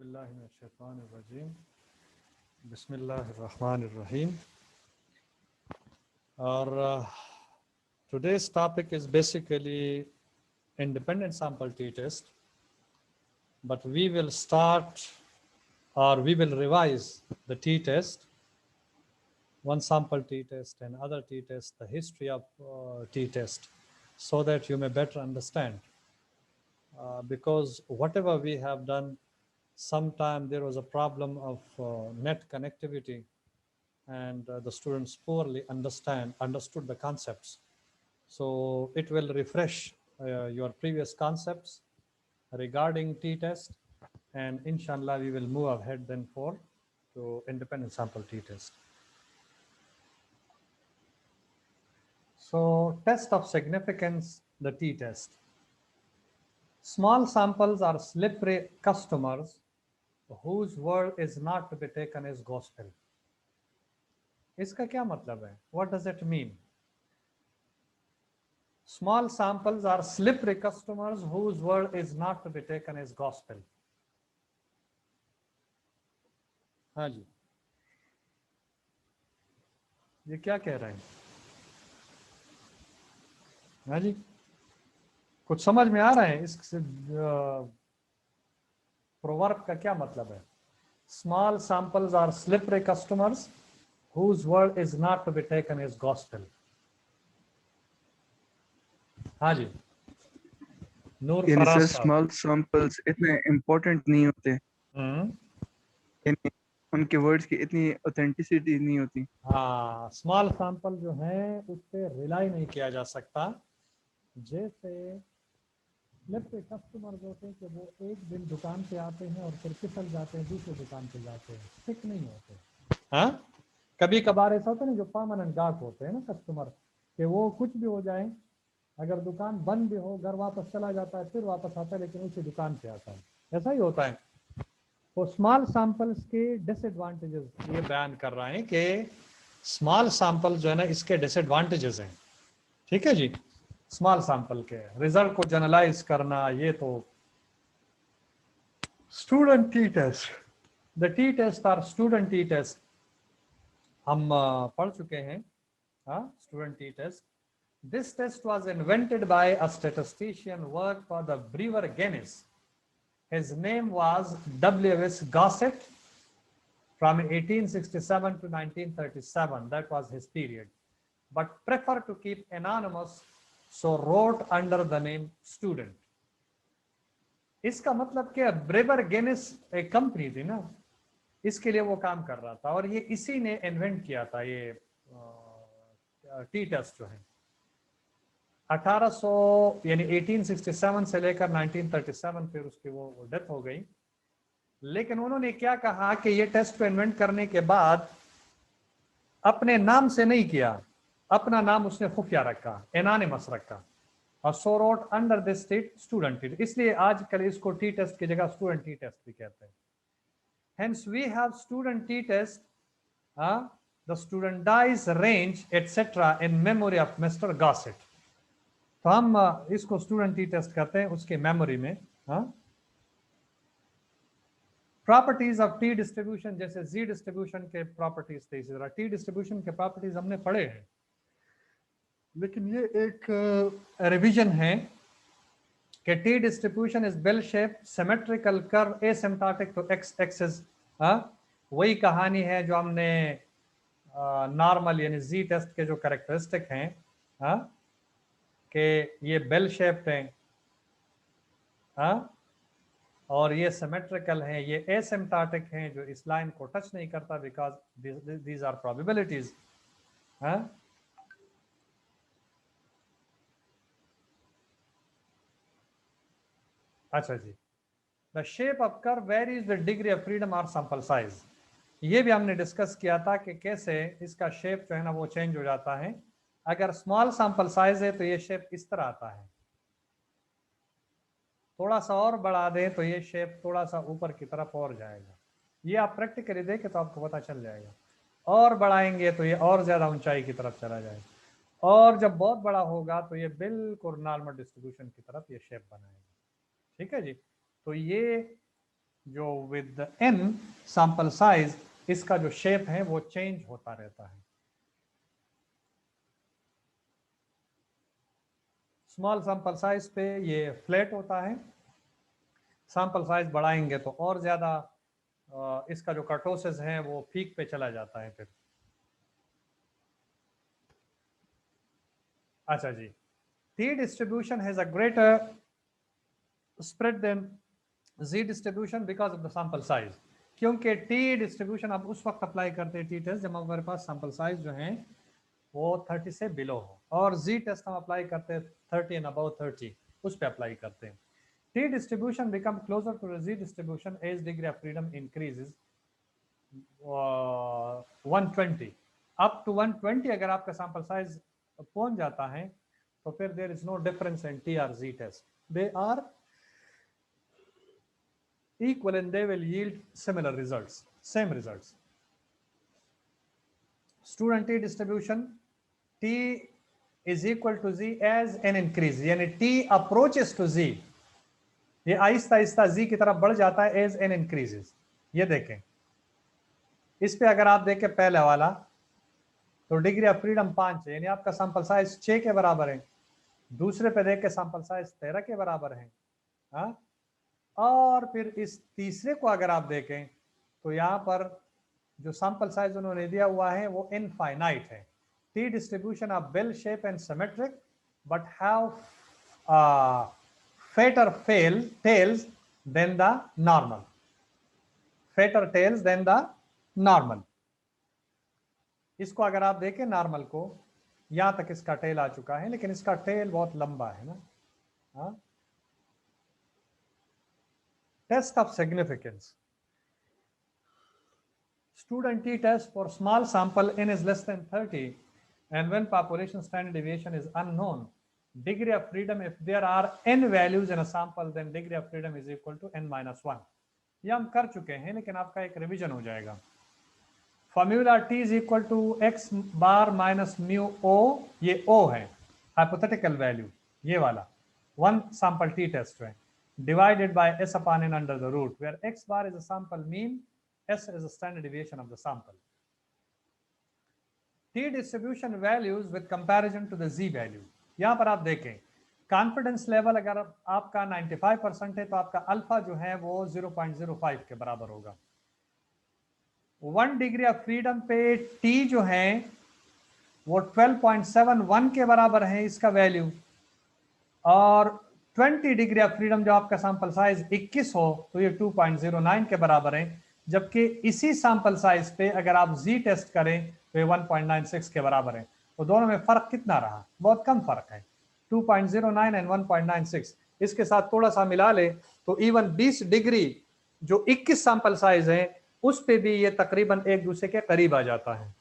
बिल्लाहि मिनश्शैतानिर्रजीम बिस्मिल्लाहिर्रहमानिर्रहीम और today's topic is basically independent sample t-test, but we will start or we will revise the t-test, one sample t-test and other t-test, the history of t-test, so that you may better understand. Because whatever we have done, sometime there was a problem of net connectivity, and the students poorly understood the concepts. So it will refresh your previous concepts regarding t-test, and inshallah we will move ahead then for to independent sample t-test. So test of significance, the t-test. Small samples are slippery customers whose word is not to be taken as gospel. इसका क्या मतलब है? What does it mean? Small samples are slippery customers whose word is not to be taken as gospel. हाँ जी, ये क्या कह रहे हैं? हाँ जी, कुछ समझ में आ रहा है इस प्रोवर्ब का क्या मतलब है? Small samples are slippery customers whose word is not to be taken as gospel. हाँ जी, नूर यानी फराज सर साहब। स्मॉल सैंपल्स इतने इम्पोर्टेंट नहीं होते, यानी उनके वर्ड्स की इतनी ऑथेंटिसिटी नहीं होती। हाँ, स्मॉल सैंपल जो है उस पर रिलाई नहीं किया जा सकता। जैसे लेफ्ट कस्टमर होते हैं कि वो एक दिन दुकान पे आते हैं और फिर फिसल जाते हैं, दूसरे दुकान पे जाते हैं, फिक्स नहीं होते। हाँ, कभी कभार ऐसा होता है ना, जो परमानेंट गाहक होते हैं ना कस्टमर, कि वो कुछ भी हो जाए, अगर दुकान बंद भी हो, घर वापस चला जाता है, फिर वापस आता है, लेकिन उसी दुकान पे आता है। ऐसा ही होता है। तो स्मॉल सैंपल्स के डिसएडवांटेजेस ये बयान कर रहे हैं कि स्मॉल सैंपल जो है ना, इसके डिसएडवांटेजेस हैं। ठीक है जी, स्मॉल सैंपल के रिजल्ट को जनरलाइज करना, ये तो student t test, the t test or student t test हम पढ़ चुके हैं। Student t test, this test was invented by a statistician work for the brewer Guinness. His name was W.S. Gossett. From 1867 to 1937, that was his period, but preferred to keep anonymous, so wrote under the name student. इसका मतलब क्या, brewer गेनिस एक company थी ना, इसके लिए वो काम कर रहा था, और ये इसी ने इन्वेंट किया था ये टी टेस्ट जो है। 1800 यानी 1867 से लेकर 1937, फिर उसकी वो डेथ हो गई। लेकिन उन्होंने क्या कहा कि ये टेस्ट को इन्वेंट करने के बाद अपने नाम से नहीं किया, अपना नाम उसने खुफिया रखा, एनोनिमस रखा, और so wrote under this student t, इसलिए आजकल इसको टी टेस्ट की जगह स्टूडेंट टी टेस्ट भी कहते हैं। Hence we have student t test, the studentized range etcetera in memory of mister Gosset. तो हम इसको स्टूडेंट टी टेस्ट कहते हैं उसके मेमोरी में। प्रॉपर्टीज ऑफ टी डिस्ट्रीब्यूशन, जैसे जी डिस्ट्रीब्यूशन के प्रॉपर्टीज थे, इसी तरह टी डिस्ट्रीब्यूशन के प्रॉपर्टीज हमने पढ़े हैं, लेकिन ये एक रिवीजन है कि T distribution is bell shape, symmetrical curve, asymptotic to X axis. वही कहानी है जो हमने नॉर्मल यानी जी टेस्ट के जो कैरेक्टरिस्टिक हैं, कि ये बेल शेप्ड हैं, और ये सिमेट्रिकल हैं, ये एसिम्प्टोटिक हैं, जो इस लाइन को टच नहीं करता, बिकॉज दीज आर प्रोबेबिलिटीज। अच्छा जी, the shape of curve varies with degree of freedom और सैंपल साइज। ये भी हमने डिस्कस किया था कि कैसे इसका शेप जो है ना वो चेंज हो जाता है। अगर स्मॉल सैंपल साइज है तो ये शेप इस तरह आता है, थोड़ा सा और बढ़ा दें तो ये शेप थोड़ा सा ऊपर की तरफ और जाएगा। ये आप प्रैक्टिकली देखें तो आपको पता चल जाएगा। और बढ़ाएंगे तो ये और ज्यादा ऊंचाई की तरफ चला जाएगा, और जब बहुत बड़ा होगा तो ये बिल्कुल नॉर्मल डिस्ट्रीब्यूशन की तरफ ये शेप बनाएगा। ठीक है जी, तो ये जो विद n सैंपल साइज इसका जो शेप है वो चेंज होता रहता है। स्मॉल सैंपल साइज पे ये फ्लैट होता है, सैंपल साइज बढ़ाएंगे तो और ज्यादा इसका जो कर्टोसिस है वो पीक पे चला जाता है फिर। अच्छा जी, T distribution has a greater spread than Z distribution because of the sample size। क्योंकि T distribution आप उस वक्त अप्लाई करते हैं T टेस्ट जब हमारे पास सैंपल साइज जो है वो 30 से बिलो हो, और Z टेस्ट हम अप्लाई करते हैं 30 एंड अबव 30, उस पर अप्लाई करते हैं। T distribution become closer to the Z distribution as degree of freedom increases 120 up to 120। अगर आपका सैंपल साइज पहुंच जाता है तो फिर there is no difference in T or Z test, they are equal and they will yield similar results, same results। Student T distribution, T is equal to Z as n increase, यानी T approaches to Z, ये Aahista Aahista Z की तरफ बढ़ जाता है as n increases। ये देखें, इस पे अगर आप देखें पहले वाला तो डिग्री ऑफ फ्रीडम 5 है, यानी आपका सैंपल साइज 6 के बराबर है। दूसरे पे देख के सैंपल साइज 13 के बराबर है। हाँ, और फिर इस तीसरे को अगर आप देखें तो यहाँ पर जो सैंपल साइज उन्होंने दिया हुआ है वो इनफाइनाइट है। T distribution of bell shape and symmetric but have fatter tails than the normal, fatter tails than the normal। इसको अगर आप देखें नॉर्मल को, यहां तक इसका टेल आ चुका है, लेकिन इसका टेल बहुत लंबा है ना। हाँ, test of significance, student T test for small sample n is less than 30 and when population standard deviation is unknown, degree of freedom, if there are n values in a sample then degree of freedom is equal to n minus 1। ये हम कर चुके हैं लेकिन आपका एक revision हो जाएगा। Formula T is equal to x bar minus mu o, ये o है hypothetical value, ये वाला one sample T test है, divided by s upon n under the root, where x bar is a sample mean, s is the standard deviation of the sample। T distribution values with comparison to the z value, यहां पर आप देखें confidence level अगर आपका 95% है तो आपका alpha जो है वो 0.05 के बराबर होगा। 1 डिग्री ऑफ फ्रीडम पे T जो है वो 12.71 के बराबर है इसका वैल्यू, और 20 डिग्री ऑफ फ्रीडम जो आपका सैंपल साइज 21 हो तो ये 2.09 के बराबर है। जबकि इसी सैंपल साइज पे अगर आप जी टेस्ट करें तो ये 1.96 के बराबर है। तो दोनों में फर्क कितना रहा? बहुत कम फर्क है, 2.09 एंड 1.96। इसके साथ थोड़ा सा मिला ले तो इवन 20 डिग्री जो 21 सैंपल साइज है उस पे भी ये तकरीबन एक दूसरे के करीब आ जाता है।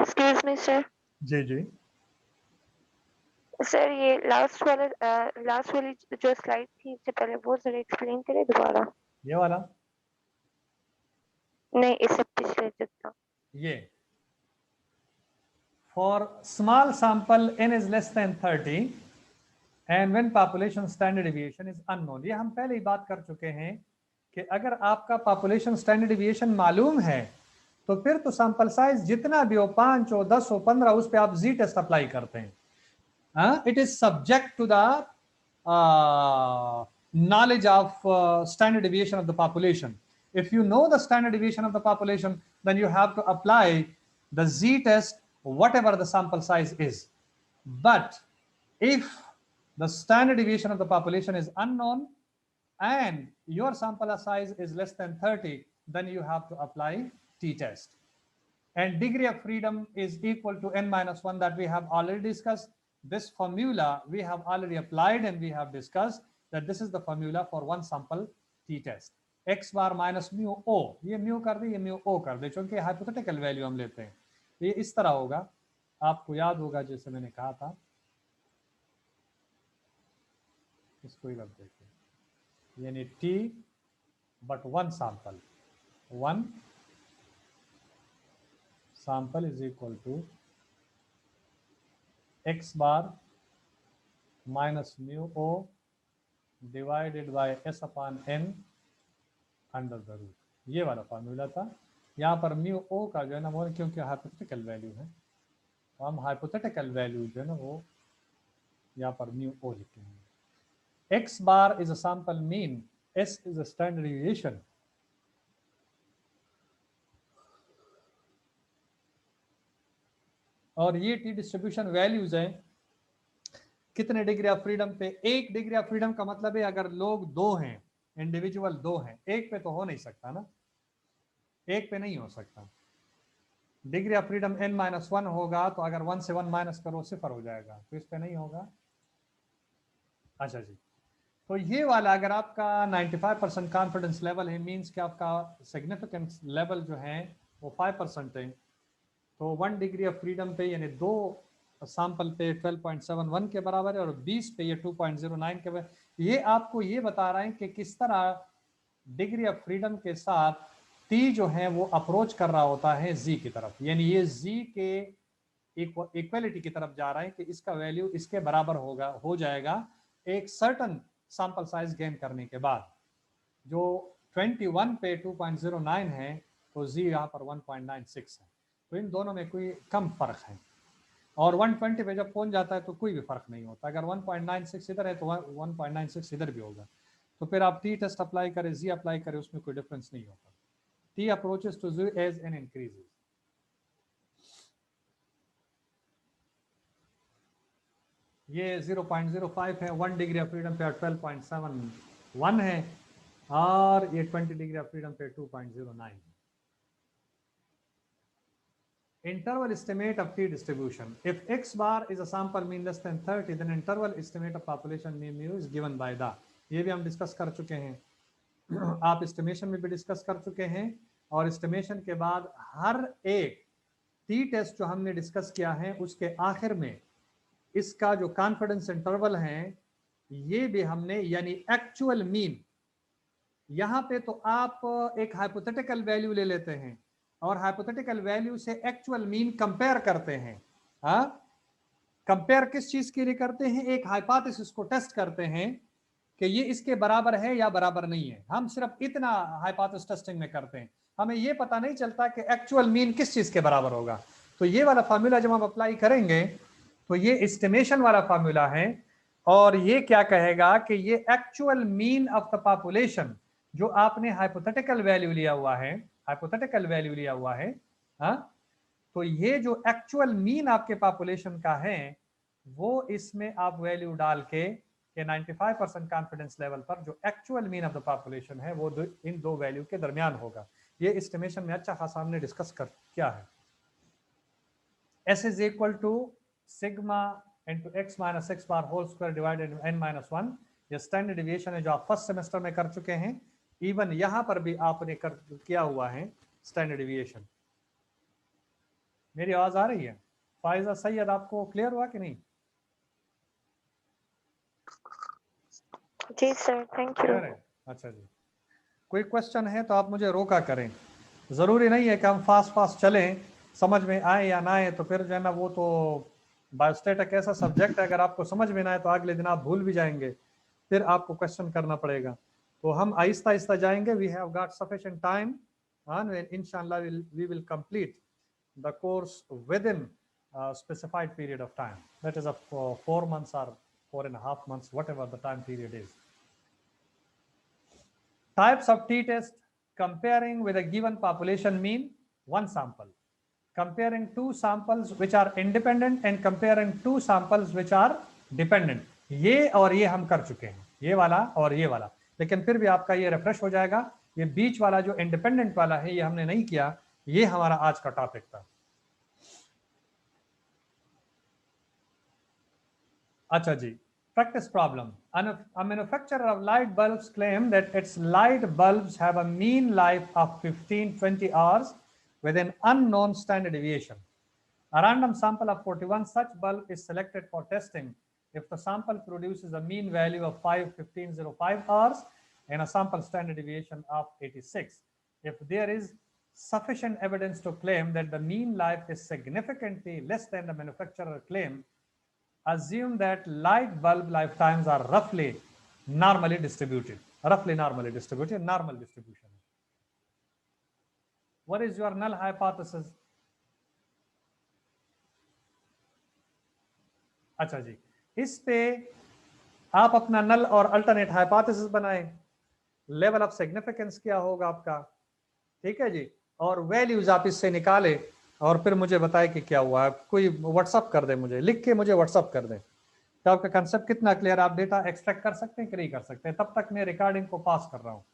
Excuse me sir. जी जी सर ये लास्ट वाली जो स्लाइड थी इससे पहले वो जरा एक्सप्लेन करें दोबारा। ये वाला, नहीं इससे पिछले जितना। ये for small sample n is less than 30 and when population standard deviation is unknown, ये हम पहले ही बात कर चुके हैं कि अगर आपका पॉपुलेशन स्टैंडर्ड डिविएशन मालूम है तो फिर तो सैंपल साइज जितना भी हो 5 हो 10 हो 15 उस पे आप जी टेस्ट अप्लाई करते हैं। It is subject to the knowledge of standard deviation of the population। if you know the standard deviation of the population then you have to apply the z test whatever the sample size is। but if the standard deviation of the population is unknown and your sample size is less than 30 then you have to apply t-test, and degree of freedom is equal to n minus 1 that we have already discussed। this formula we have already applied and we have discussed that this is the formula for one sample t-test। x bar minus mu o, ये mu कर दे, ये mu o कर दे, क्योंकि hypothetical value हम लेते हैं। ये इस तरह होगा, आपको याद होगा जैसे मैंने कहा था, इसको ही रख देते हैं, यानी t but one sample is equal to x bar minus mu O divided by S upon N under the root, ये वाला फॉर्मूला था। यहाँ पर म्यू ओ का जो है ना वो, क्योंकि हाइपोथेटिकल वैल्यू है तो हम हाइपोथेटिकल वैल्यू जो है ना वो यहाँ पर म्यू ओ लिखेंगे। X bar is a sample mean, S is a standard deviation. और ये टी डिस्ट्रीब्यूशन वैल्यूज हैं कितने डिग्री ऑफ फ्रीडम पे। एक डिग्री ऑफ फ्रीडम का मतलब है अगर लोग दो हैं, इंडिविजुअल दो हैं, एक पे तो हो नहीं सकता ना, एक पे नहीं हो सकता। डिग्री ऑफ फ्रीडम n-1 होगा तो अगर 1 से 1 माइनस करो 0 हो जाएगा, तो इस पे नहीं होगा। अच्छा जी, तो ये वाला अगर आपका 95% कॉन्फिडेंस लेवल है, मींस कि आपका सिग्निफिकेंस लेवल जो है वो 5% है, तो 1 डिग्री ऑफ फ्रीडम पे यानी 2 सैंपल पे 12.71 के बराबर है, और 20 पे ये 2.09 के बराबर। ये आपको ये बता रहे हैं कि किस तरह डिग्री ऑफ फ्रीडम के साथ टी जो है वो अप्रोच कर रहा होता है जी की तरफ, यानी ये जी के इक्वलिटी की तरफ जा रहा है कि इसका वैल्यू इसके बराबर होगा, हो जाएगा एक सर्टन सैंपल साइज गेन करने के बाद। जो 21 पे 2.09 है तो जी यहाँ पर 1.96 है, तो इन दोनों में कोई कम फर्क है। और 120 पे जब पहुंच जाता है तो कोई भी फर्क नहीं होता, अगर 1.96 इधर है तो 1.96 इधर भी होगा, तो फिर आप टी टेस्ट अप्लाई करें, जी अप्लाई करें, उसमें कोई डिफरेंस नहीं होता। T approaches to Z as N increases. ये 0.05 है, 1 डिग्री ऑफ फ्रीडम पे 12.71 है, और ये 20 डिग्री ऑफ फ्रीडम पे 2.09 है। Interval estimate of t distribution. If x bar is a sample mean less than 30, then interval estimate of population mean mu is given by the, ये भी हम discuss कर चुके हैं। आप एस्टिमेशन में भी डिस्कस कर चुके हैं, और एस्टिमेशन के बाद हर एक टी टेस्ट जो हमने डिस्कस किया है उसके आखिर में इसका जो कॉन्फिडेंस इंटरवल है ये भी हमने, यानी एक्चुअल मीन, यहाँ पे तो आप एक हाइपोथेटिकल वैल्यू ले लेते हैं और हाइपोथेटिकल वैल्यू से एक्चुअल मीन कंपेयर करते हैं। हाँ, कंपेयर किस चीज के लिए करते हैं? एक हाइपोथेसिस को टेस्ट करते हैं कि ये इसके बराबर है या बराबर नहीं है। हम सिर्फ इतना हाइपोथेसिस टेस्टिंग में करते हैं, हमें ये पता नहीं चलता कि एक्चुअल मीन किस चीज के बराबर होगा। तो ये वाला फार्मूला जब हम अप्लाई करेंगे तो ये एस्टिमेशन वाला फार्मूला है, और ये क्या कहेगा कि ये actual mean of the population जो आपने हाइपोथेटिकल वैल्यू लिया हुआ है, हाइपोथेटिकल वैल्यू लिया हुआ है, हाँ, तो ये जो एक्चुअल मीन आपके पॉपुलेशन का है वो इसमें आप वैल्यू डाल के 95% कॉन्फिडेंस लेवल पर जो actual mean of the population है वो इन दो वैल्यू के दरमियान होगा। ये एस्टिमेशन में अच्छा खासा हमने डिस्कस कर क्या है। S is equal to sigma into x minus x bar whole square divided into n minus 1। ये स्टैंडर्ड डिविएशन है जो आप फर्स्ट सेमेस्टर में कर चुके हैं, इवन यहां पर भी आपने किया हुआ है स्टैंडर्ड डिविएशन। मेरी आवाज आ रही है? फायजा सैयद आपको क्लियर हुआ कि नहीं? जी सर, थैंक यू। क्लियर है? अच्छा जी, कोई क्वेश्चन है तो आप मुझे रोका करें। जरूरी नहीं है कि हम फास्ट चलें, समझ में आए या ना आए तो फिर जो है ना वो तो बायोस्टेट एक ऐसा सब्जेक्ट है, अगर आपको समझ में ना आए तो अगले दिन आप भूल भी जाएंगे, फिर आपको क्वेश्चन करना पड़ेगा। तो हम आहिस्ता आहिस्ता जाएंगे। We have got sufficient time and inshallah we will complete the course within a specified period of time, that is of 4 months or 4.5 months, whatever the time period is. Types of t-test: comparing with a given population mean, one sample; comparing two samples which are independent and comparing two samples which are dependent। ये और ये हम कर चुके हैं, ये वाला और ये वाला, लेकिन फिर भी आपका ये रिफ्रेश हो जाएगा। ये बीच वाला जो इंडिपेंडेंट वाला है ये हमने नहीं किया, ये हमारा आज का टॉपिक था। अच्छा जी, practice problem. A manufacturer of light bulbs claim that its light bulbs have a mean life of 15-20 hours with an unknown standard deviation. A random sample of 41 such bulb is selected for testing. If the sample produces a mean value of 5-15-05 hours and a sample standard deviation of 86, if there is sufficient evidence to claim that the mean life is significantly less than the manufacturer claim, assume that light bulb lifetimes are roughly normally distributed. Normal distribution. What is your null hypothesis? अच्छा जी, इस पे आप अपना नल और alternate hypothesis बनाएं, level of significance क्या होगा आपका, ठीक है जी, और वैल्यूज आप इससे निकालें और फिर मुझे बताएं कि क्या हुआ। कोई व्हाट्सअप कर दे, मुझे लिख के मुझे व्हाट्सअप कर दें। तो आपका कंसेप्ट कितना क्लियर, आप डेटा एक्सट्रैक्ट कर सकते हैं कि नहीं कर सकते? तब तक मैं रिकॉर्डिंग को पास कर रहा हूँ।